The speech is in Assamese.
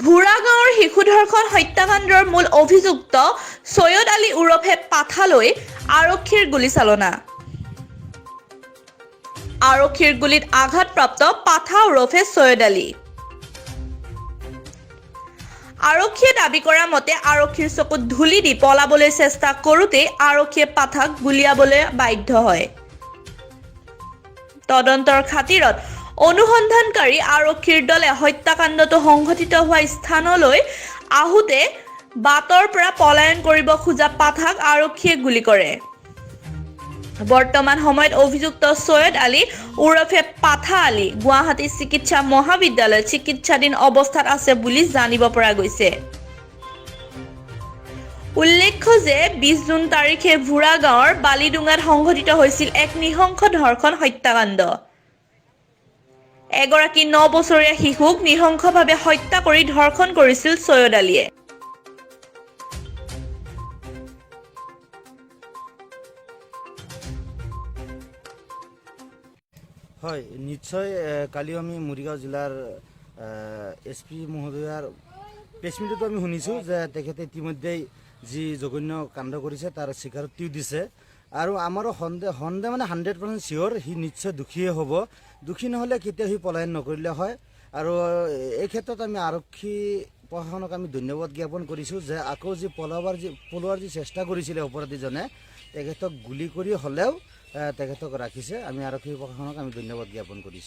ভুৰা গাঁৱৰ শিশু ধৰ্ষণ হত্যাকাণ্ডৰ মূল অভিযুক্ত সৈয়দ আলী ওৰফে পাঠালৈ আৰক্ষীৰ গুলীচালনা। আৰক্ষীৰ গুলীত আঘাতপ্ৰাপ্ত পাঠা ওৰফে সৈয়দ আলী। আৰক্ষীয়ে দাবী কৰা মতে আৰক্ষীৰ চকুত ধূলি দি পলাবলৈ চেষ্টা কৰোঁতেই আৰক্ষীয়ে পাঠাক গুলীয়াবলৈ বাধ্য হয়। তদন্তৰ খাতিৰত অনুসন্ধানকাৰী আৰক্ষীৰ দলে হত্যাকাণ্ডটো সংঘটিত হোৱা স্থানলৈ আহোঁতে বাটৰ পৰা পলায়ন কৰিব খোজা পাঠাক আৰক্ষীয়ে গুলী কৰে। বৰ্তমান সময়ত অভিযুক্ত সৈয়দ আলী ওৰফে পাঠা আলী গুৱাহাটী চিকিৎসা মহাবিদ্যালয়ত চিকিৎসাধীন অৱস্থাত আছে বুলি জানিব পৰা গৈছে। উল্লেখ্য যে 20 জুন তাৰিখে ভুৰা গাঁৱৰ বালিডুঙাত সংঘটিত হৈছিল এক নৃশংস ধৰ্ষণ হত্যাকাণ্ড। এগৰাকী 9 বছৰীয়া শিশুক নৃশংসভাৱে হত্যা কৰি ধৰ্ষণ কৰিছিল সৈয়দ আলীয়ে। হয়, নিশ্চয় কালি আমি মৰিগাঁও জিলাৰ SP মহোদয়াৰ প্ৰেছমিটতো আমি শুনিছোঁ যে তেখেতে ইতিমধ্যেই যি জঘন্য কাণ্ড কৰিছে তাৰ স্বীকাৰোক্তিও দিছে আৰু আমাৰো সন্দেহ মানে 100% চিয়'ৰ সি নিশ্চয় দোষীয়ে হ'ব। দোষী নহ'লে কেতিয়াও সি পলায়ন নকৰিলে হয়। আৰু এই ক্ষেত্ৰত আমি আৰক্ষী প্ৰশাসনক আমি ধন্যবাদ জ্ঞাপন কৰিছোঁ যে আকৌ যি পলোৱাৰ যি চেষ্টা কৰিছিলে অপৰাধীজনে তেখেতক গুলি কৰি হ'লেও তেখেতক ৰাখিছে। আমি আৰক্ষী প্ৰশাসনক আমি ধন্যবাদ জ্ঞাপন কৰিছোঁ।